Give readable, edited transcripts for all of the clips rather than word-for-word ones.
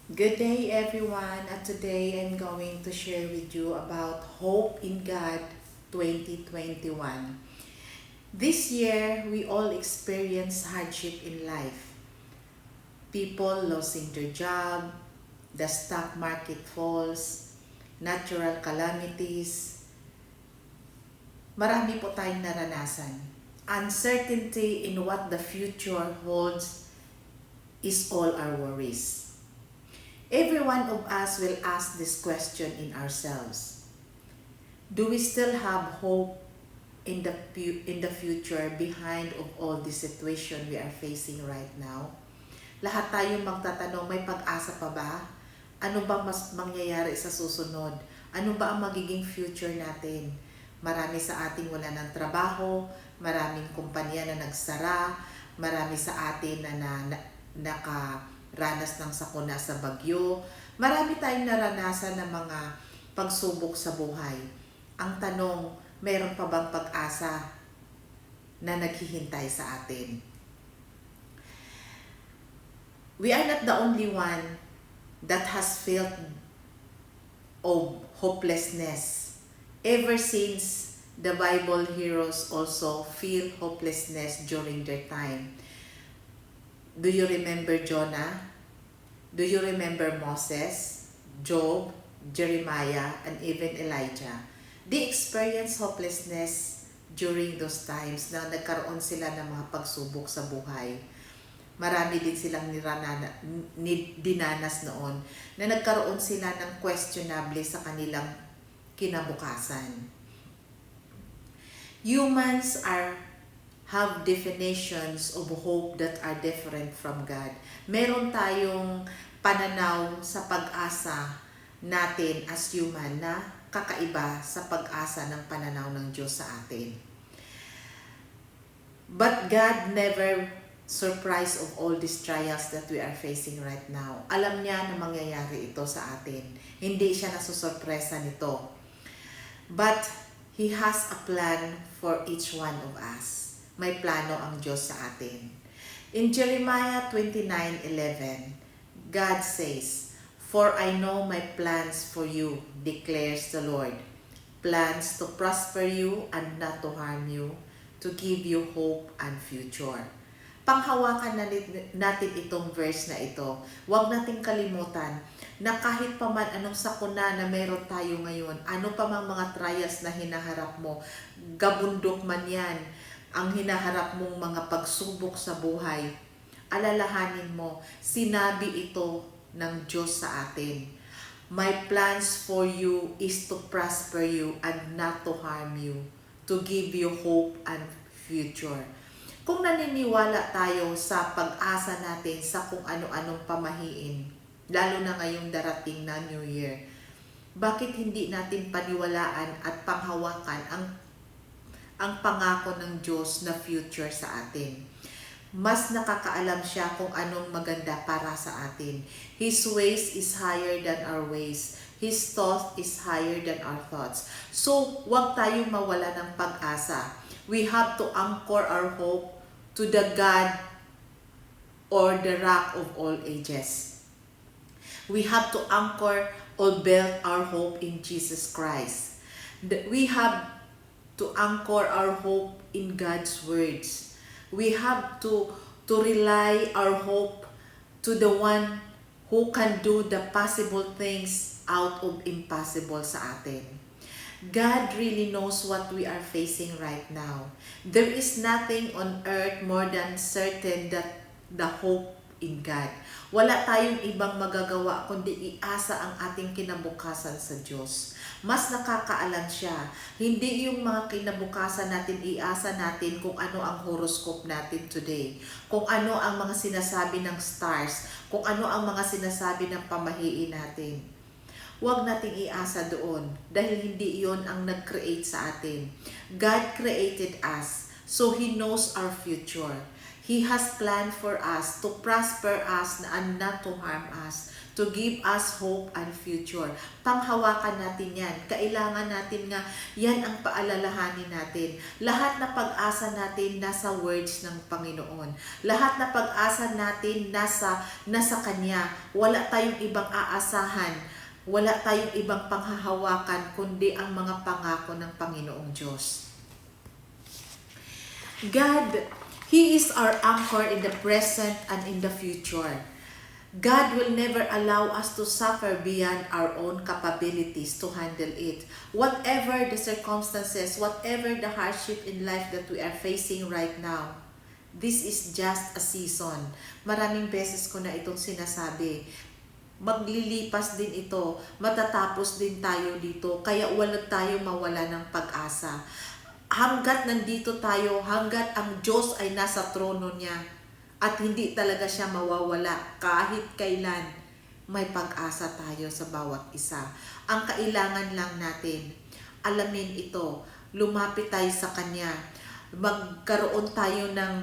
Good day, everyone. And today I'm going to share with you about Hope in God 2021. This year, we all experience hardship in life. People losing their job, the stock market falls, natural calamities. Marami po tayong naranasan. Uncertainty in what the future holds is all our worries. Every one of us will ask this question in ourselves. Do we still have hope in the future behind of all the situation we are facing right now? Lahat tayo magtatanong, may pag-asa pa ba? Ano bang mas mangyayari sa susunod? Ano ba ang magiging future natin? Marami sa ating wala ng trabaho, maraming kumpanya na nagsara, marami sa atin na nakaranas ng sakuna sa bagyo. Marami tayong naranasan ng mga pagsubok sa buhay. Ang tanong, meron pa bang pag-asa na naghihintay sa atin? We are not the only one that has felt of hopelessness. Ever since the Bible heroes also feel hopelessness during their time. Do you remember Jonah? Do you remember Moses, Job, Jeremiah, and even Elijah? They experienced hopelessness during those times na nagkaroon sila ng mga pagsubok sa buhay. Marami din silang dinanas noon na nagkaroon sila ng questionable sa kanilang kinabukasan. Humans have definitions of hope that are different from God. Meron tayong pananaw sa pag-asa natin as human na kakaiba sa pag-asa ng pananaw ng Diyos sa atin. But God never surprised of all these trials that we are facing right now. Alam niya na mangyayari ito sa atin. Hindi siya nasusurpresa nito. But He has a plan for each one of us. May plano ang Diyos sa atin. In Jeremiah 29:11, God says, "For I know my plans for you, declares the Lord. Plans to prosper you and not to harm you, to give you hope and future." Panghawakan natin itong verse na ito. Huwag nating kalimutan na kahit pa man anong sakuna na meron tayo ngayon, ano pa mang mga trials na hinaharap mo, gabundok man yan, ang hinaharap mong mga pagsubok sa buhay, alalahanin mo, sinabi ito ng Diyos sa atin. My plans for you is to prosper you and not to harm you, to give you hope and future. Kung naniniwala tayo sa pag-asa natin sa kung ano-anong pamahiin, lalo na ngayong darating na New Year, bakit hindi natin paniwalaan at panghawakan ang pangako ng Diyos na future sa atin? Mas nakakaalam siya kung anong maganda para sa atin. His ways is higher than our ways. His thought is higher than our thoughts. So, huwag tayong mawala ng pag-asa. We have to anchor our hope to the God or the rock of all ages. We have to anchor or build our hope in Jesus Christ. We have to anchor our hope in God's words. We have to rely our hope to the one who can do the possible things out of impossible sa atin. God really knows what we are facing right now. There is nothing on earth more than certain that the hope in God. Wala tayong ibang magagawa kundi iasa ang ating kinabukasan sa Diyos. Mas nakakaalam siya. Hindi yung mga kinabukasan natin iasa natin kung ano ang horoscope natin today. Kung ano ang mga sinasabi ng stars. Kung ano ang mga sinasabi ng pamahiin natin. Huwag nating iasa doon dahil hindi iyon ang nag-create sa atin. God created us, so He knows our future. He has planned for us to prosper us and not to harm us, to give us hope and future. Panghawakan natin yan. Kailangan natin nga, yan ang paalalahanin natin. Lahat na pag-asa natin nasa words ng Panginoon. Lahat na pag-asa natin nasa Kanya. Wala tayong ibang aasahan. Wala tayong ibang panghahawakan kundi ang mga pangako ng Panginoong Diyos. God, He is our anchor in the present and in the future. God will never allow us to suffer beyond our own capabilities to handle it. Whatever the circumstances, whatever the hardship in life that we are facing right now, this is just a season. Maraming beses ko na itong sinasabi. Maglilipas din ito, matatapos din tayo dito, kaya wala tayo mawala ng pag-asa. Hanggat nandito tayo, hanggat ang Diyos ay nasa trono niya, at hindi talaga siya mawawala kahit kailan, may pag-asa tayo sa bawat isa. Ang kailangan lang natin, alamin ito, lumapit tayo sa Kanya, magkaroon tayo ng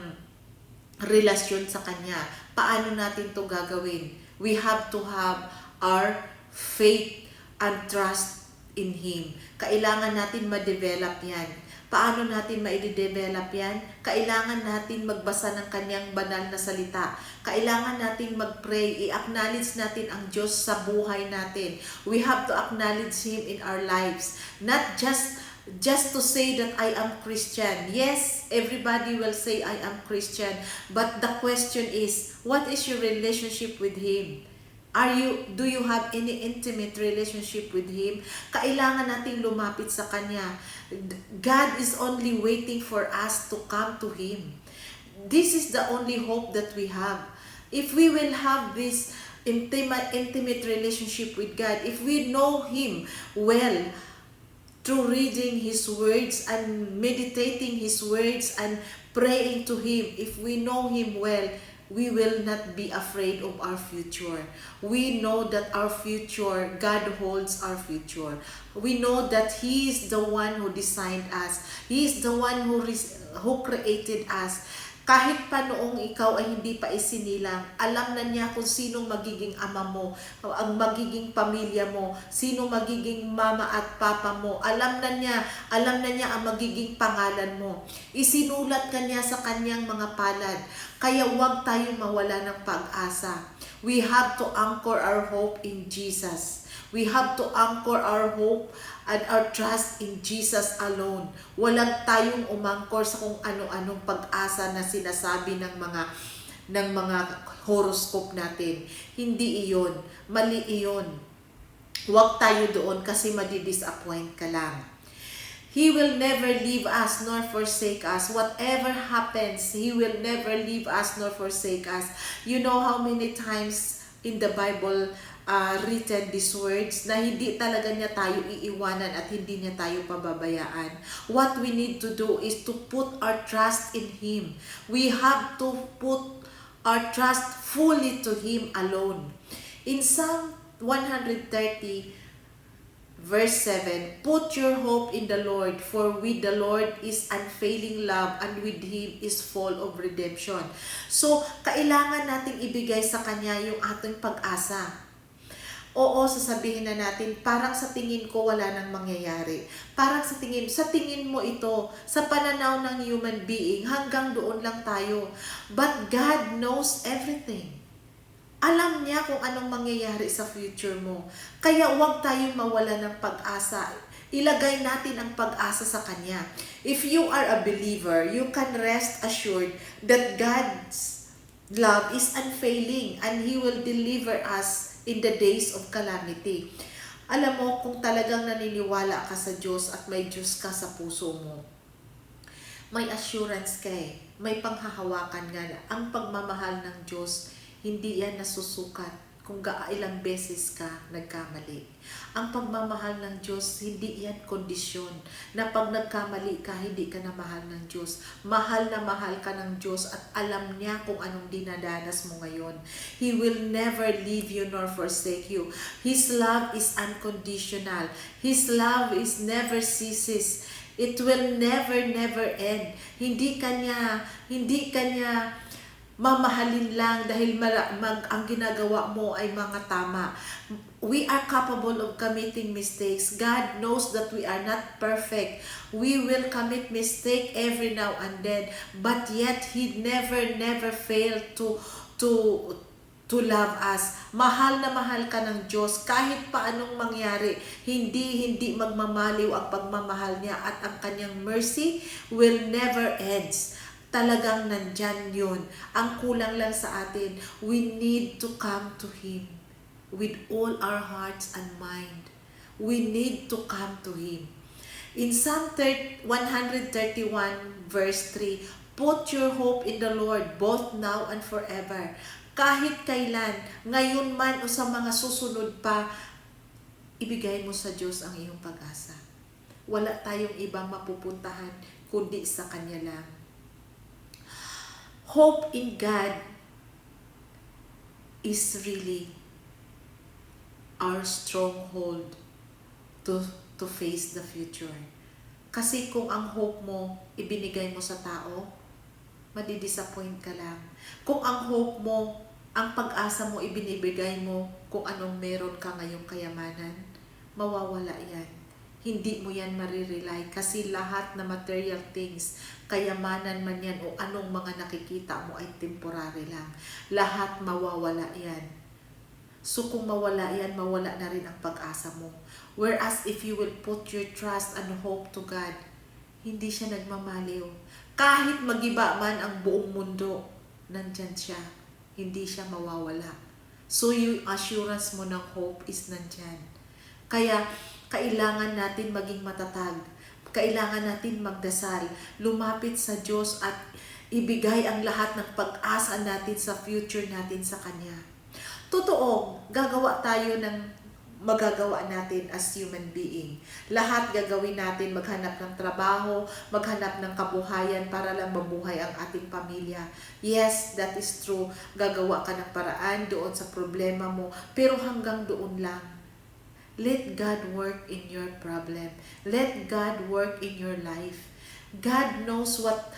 relasyon sa Kanya. Paano natin to gagawin? We have to have our faith and trust in Him. Kailangan natin ma-develop yan. Paano natin ma-develop yan? Kailangan natin magbasa ng Kanyang banal na salita. Kailangan natin mag-pray. I-acknowledge natin ang Diyos sa buhay natin. We have to acknowledge Him in our lives. Not just to say that I am Christian. Yes, everybody will say I am Christian. But the question is, what is your relationship with Him? Do you have any intimate relationship with Him? Kailangan nating lumapit sa Kanya. God is only waiting for us to come to Him. This is the only hope that we have. If we will have this intimate relationship with God, if we know Him well, through reading His words and meditating His words and praying to Him, if we know Him well, we will not be afraid of our future. We know that our future, God holds our future. We know that He is the one who designed us. He is the one who created us. Kahit pa noong ikaw ay hindi pa isinilang, alam na niya kung sinong magiging ama mo, ang magiging pamilya mo, sinong magiging mama at papa mo. Alam na niya ang magiging pangalan mo. Isinulat ka niya sa kanyang mga palad. Kaya huwag tayong mawala ng pag-asa. We have to anchor our hope in Jesus. We have to anchor our hope and our trust in Jesus alone. Walang tayong umangkor sa kung ano-anong pag-asa na sinasabi ng mga horoscope natin. Hindi iyon. Mali iyon. Huwag tayo doon kasi madi-disappoint ka lang. He will never leave us nor forsake us. Whatever happens, He will never leave us nor forsake us. You know how many times in the Bible written these words na hindi talaga niya tayo iiwanan at hindi niya tayo pababayaan. What we need to do is to put our trust in Him. We have to put our trust fully to Him alone. In Psalm 130, Verse 7, put your hope in the Lord, for with the Lord is unfailing love, and with Him is full of redemption. So, kailangan nating ibigay sa Kanya yung ating pag-asa. Oo, sasabihin na natin, parang sa tingin ko wala nang mangyayari. Parang sa tingin mo ito, sa pananaw ng human being, hanggang doon lang tayo. But God knows everything. Alam niya kung anong mangyayari sa future mo. Kaya huwag tayong mawala ng pag-asa. Ilagay natin ang pag-asa sa Kanya. If you are a believer, you can rest assured that God's love is unfailing and He will deliver us in the days of calamity. Alam mo, kung talagang naniniwala ka sa Diyos at may Diyos ka sa puso mo, may assurance ka may panghahawakan nga na ang pagmamahal ng Diyos, hindi yan nasusukat kung ilang beses ka nagkamali. Ang pagmamahal ng Diyos, hindi yan kondisyon na pag nagkamali ka, hindi ka na mahal ng Diyos. Mahal na mahal ka ng Diyos at alam niya kung anong dinadanas mo ngayon. He will never leave you nor forsake you. His love is unconditional. His love is never ceases. It will never end. Hindi kanya mamahalin lang dahil ang ginagawa mo ay mga tama. We are capable of committing mistakes. God knows that we are not perfect. We will commit mistake every now and then, but yet He never failed to love us. Mahal na mahal ka ng Diyos kahit pa anong mangyari. Hindi magmamaliw ang pagmamahal niya at ang kanyang mercy will never ends. Talagang nandyan yun. Ang kulang lang sa atin, we need to come to Him with all our hearts and mind. We need to come to Him. In Psalm 131 verse 3, put your hope in the Lord both now and forever. Kahit kailan, ngayon man o sa mga susunod pa, ibigay mo sa Diyos ang iyong pag-asa. Wala tayong ibang mapupuntahan kundi sa Kanya lang. Hope in God is really our stronghold to face the future. Kasi kung ang hope mo ibinigay mo sa tao, madidisappoint ka lang. Kung ang hope mo, ang pag-asa mo ibinibigay mo kung anong meron ka ngayong kayamanan, mawawala yan. Hindi mo yan marirely kasi lahat na material things, kayamanan man yan o anong mga nakikita mo ay temporary lang. Lahat mawawala yan. So kung mawala yan, mawala na rin ang pag-asa mo. Whereas if you will put your trust and hope to God, hindi siya nagmamaliw. Kahit magiba man ang buong mundo, nandyan siya. Hindi siya mawawala. So yung assurance mo ng hope is nandyan. Kaya kailangan natin maging matatag. Kailangan natin magdasal, lumapit sa Diyos at ibigay ang lahat ng pag-asa natin sa future natin sa Kanya. Totoo, gagawa tayo ng magagawa natin as human being. Lahat gagawin natin, maghanap ng trabaho, maghanap ng kabuhayan para lang mabuhay ang ating pamilya. Yes, that is true. Gagawa ka ng paraan doon sa problema mo, pero hanggang doon lang. Let God work in your problem. Let God work in your life. God knows what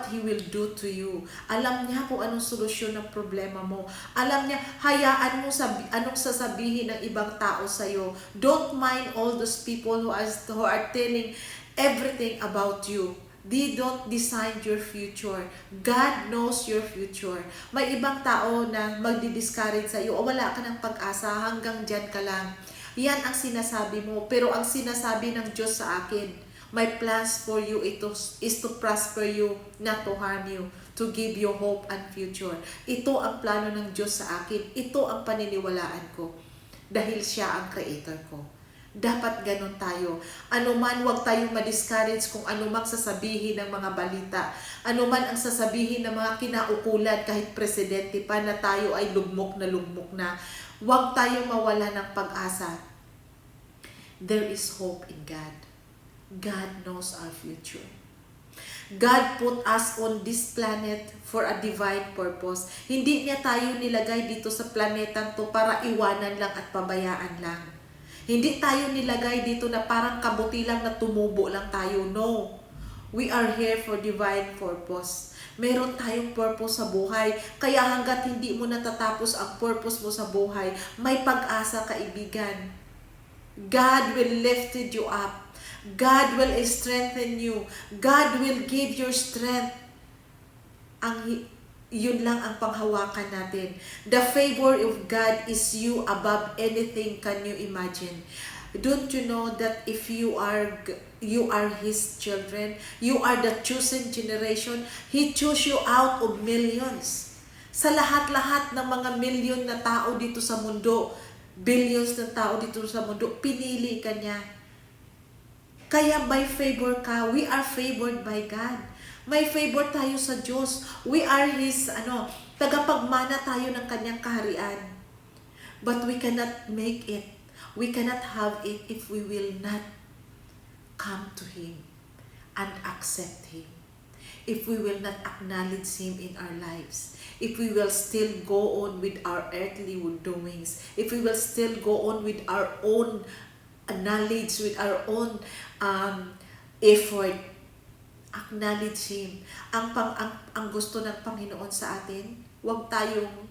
He will do to you. Alam niya kung anong solusyon ng problema mo. Alam niya, hayaan mo anong sasabihin ng ibang tao sa iyo. Don't mind all those people who are telling everything about you. They don't decide your future. God knows your future. May ibang tao na magdi-discourage sa iyo o wala ka ng pag-asa, hanggang dyan ka lang. Yan ang sinasabi mo. Pero ang sinasabi ng Diyos sa akin, my plans for you is to prosper you, not to harm you, to give you hope and future. Ito ang plano ng Diyos sa akin. Ito ang paniniwalaan ko. Dahil siya ang creator ko. Dapat ganun tayo. Anuman, huwag tayong ma-discourage kung anumang sasabihin ng mga balita. Anuman ang sasabihin ng mga kinaukulan kahit presidente pa na tayo ay lugmok na. Huwag tayong mawala ng pag-asa. There is hope in God. God knows our future. God put us on this planet for a divine purpose. Hindi niya tayo nilagay dito sa planetang to para iwanan lang at pabayaan lang. Hindi tayo nilagay dito na parang kabuti lang na tumubo lang tayo. No. We are here for divine purpose. Meron tayong purpose sa buhay. Kaya hanggat hindi mo natatapos ang purpose mo sa buhay, may pag-asa, kaibigan. God will lift you up. God will strengthen you. God will give your strength. Yun lang ang panghawakan natin. The favor of God is you above anything can you imagine. Don't you know that if you are His children, you are the chosen generation. He chose you out of millions. Sa lahat-lahat ng mga milyon na tao dito sa mundo, billions na tao dito sa mundo, pinili ka niya. Kaya by favor ka, we are favored by God. May favor tayo sa Diyos. We are His, tagapagmana tayo ng Kanyang kaharian. But we cannot make it. We cannot have it if we will not come to Him and accept Him. If we will not acknowledge Him in our lives. If we will still go on with our earthly doings. If we will still go on with our own knowledge, with our own effort. Acknowledge Him. Ang gusto ng Panginoon sa atin, huwag tayong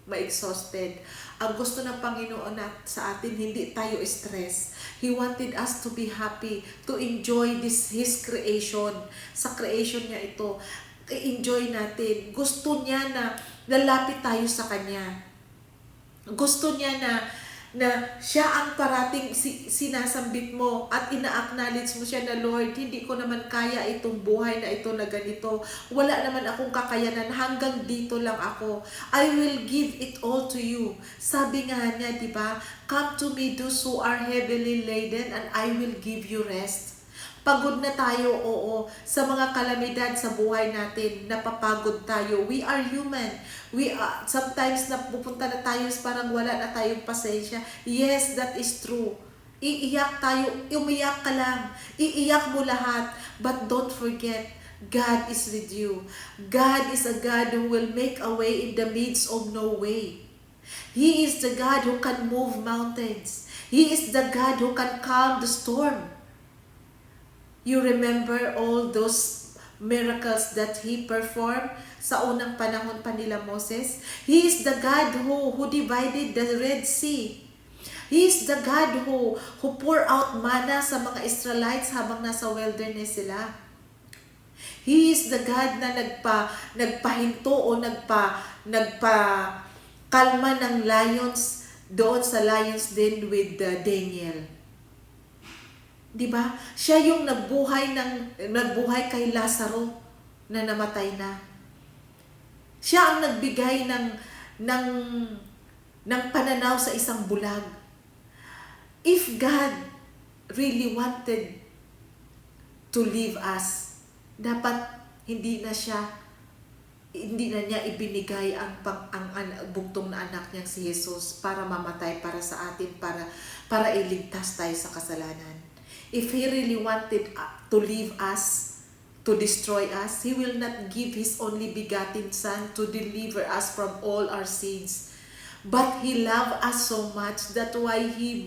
ma-exhausted. Ang gusto ng Panginoon sa atin, hindi tayo stress. He wanted us to be happy, to enjoy His creation. Sa creation niya ito, i-enjoy natin. Gusto niya na lalapit tayo sa Kanya. Gusto niya na siya ang parating sinasambit mo at ina-acknowledge mo siya na, Lord, hindi ko naman kaya itong buhay na ito na ganito. Wala naman akong kakayanan. Hanggang dito lang ako. I will give it all to you. Sabi nga niya, di ba? Come to me, those who are heavily laden, and I will give you rest. Pagod na tayo, oo, sa mga kalamidad sa buhay natin, napapagod tayo. We are human. Sometimes napupunta na tayo, parang wala na tayong pasensya. Yes, that is true. Iiyak tayo, umiyak ka lang. Iiyak mo lahat. But don't forget, God is with you. God is a God who will make a way in the midst of no way. He is the God who can move mountains. He is the God who can calm the storm. You remember all those miracles that He performed sa unang panahon pa nila Moses? He is the God who divided the Red Sea. He is the God who pour out manna sa mga Israelites habang nasa wilderness sila. He is the God na nagpahinto o nagpakalma ng lions doon sa lions den with Daniel. Diba? Siya yung nagbuhay kay Lazaro na namatay na. Siya ang nagbigay ng pananaw sa isang bulag. If God really wanted to leave us, dapat hindi na niya ibinigay ang bugtong na anak niyang si Jesus para mamatay para sa atin, para iligtas tayo sa kasalanan. If He really wanted to leave us, to destroy us, He will not give His only begotten Son to deliver us from all our sins. But He loved us so much, that's why He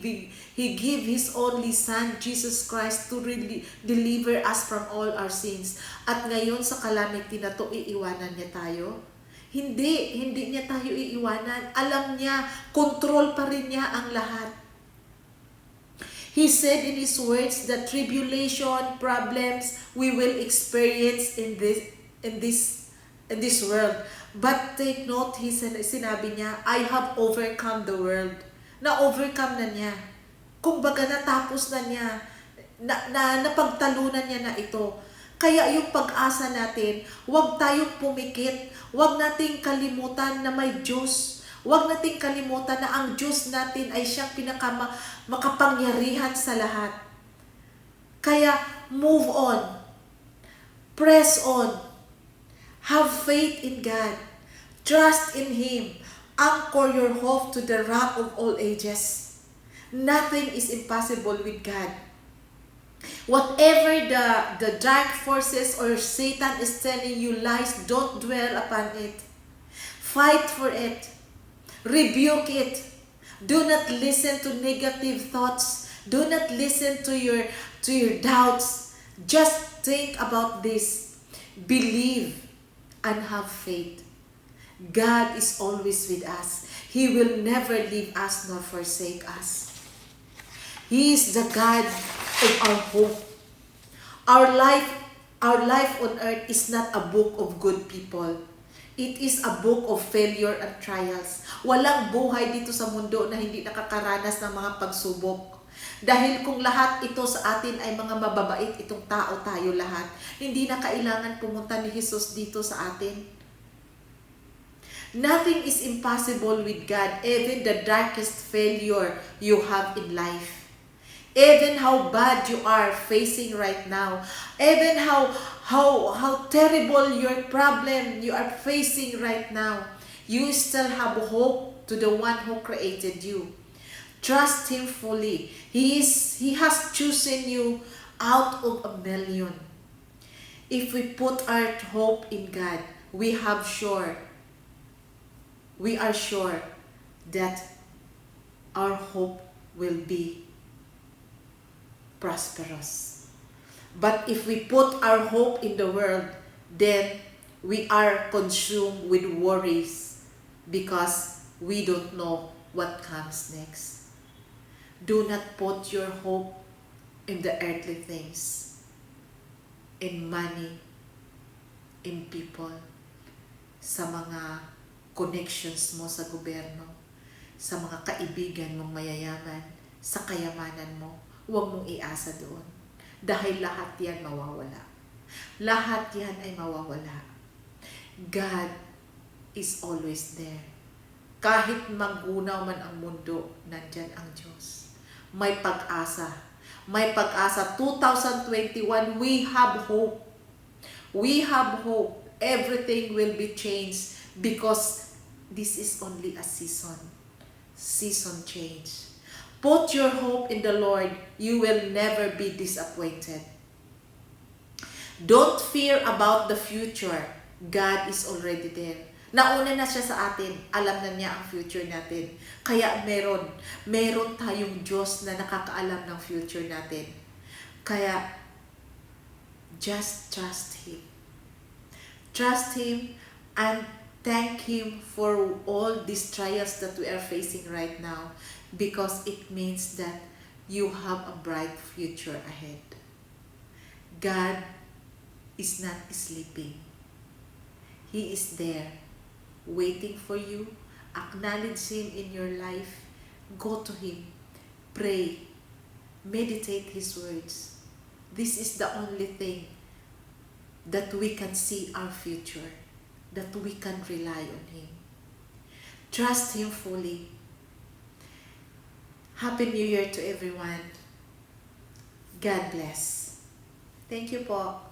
gave His only Son, Jesus Christ, to really deliver us from all our sins. At ngayon sa calamity na to, iiwanan niya tayo? Hindi niya tayo iiwanan. Alam niya, control pa rin niya ang lahat. He said in His words that tribulation, problems we will experience in this world. But take note, sinabi niya, I have overcome the world. Na-overcome na niya. Kumbaga natapos na niya. Napagtalunan niya na ito. Kaya yung pag-asa natin, huwag tayong pumikit. Huwag nating kalimutan na may Diyos. Huwag nating kalimutan na ang Diyos natin ay siyang makapangyarihan sa lahat. Kaya move on. Press on. Have faith in God. Trust in Him. Anchor your hope to the rock of all ages. Nothing is impossible with God. Whatever the dark forces or Satan is telling you lies, don't dwell upon it. Fight for it. Rebuke it. Do not listen to negative thoughts. Do not listen to your doubts. Just think about this. Believe and have faith. God is always with us. He will never leave us nor forsake us. He is the God of our hope. Our life on earth is not a book of good people. It is a book of failure and trials. Walang buhay dito sa mundo na hindi nakakaranas ng mga pagsubok. Dahil kung lahat ito sa atin ay mga mababait, itong tao tayo lahat, hindi na kailangan pumunta ni Jesus dito sa atin. Nothing is impossible with God, even the darkest failure you have in life. Even how bad you are facing right now, even how terrible your problem you are facing right now, you still have hope to the one who created you. Trust Him fully. He has chosen you out of a million. If we put our hope in God, we are sure that our hope will be prosperous. But if we put our hope in the world, then we are consumed with worries because we don't know what comes next. Do not put your hope in the earthly things, in money, in people, sa mga connections mo sa gobyerno, sa mga kaibigan mong mayayaman, sa kayamanan mo. Huwag mong iasa doon. Dahil lahat yan mawawala. Lahat yan ay mawawala. God is always there. Kahit magunaw man ang mundo, nandyan ang Diyos. May pag-asa. May pag-asa. 2021, we have hope. We have hope. Everything will be changed because this is only a season. Season change. Put your hope in the Lord. You will never be disappointed. Don't fear about the future. God is already there. Nauna na siya sa atin. Alam na niya ang future natin. Kaya meron tayong Diyos na nakakaalam ng future natin. Kaya, just trust Him. Trust Him and thank Him for all these trials that we are facing right now, because it means that you have a bright future ahead. God is not sleeping. He is there, waiting for you. Acknowledge Him in your life. Go to Him. Pray. Meditate His words. This is the only thing that we can see our future, that we can rely on Him. Trust Him fully. Happy New Year to everyone. God bless. Thank you po.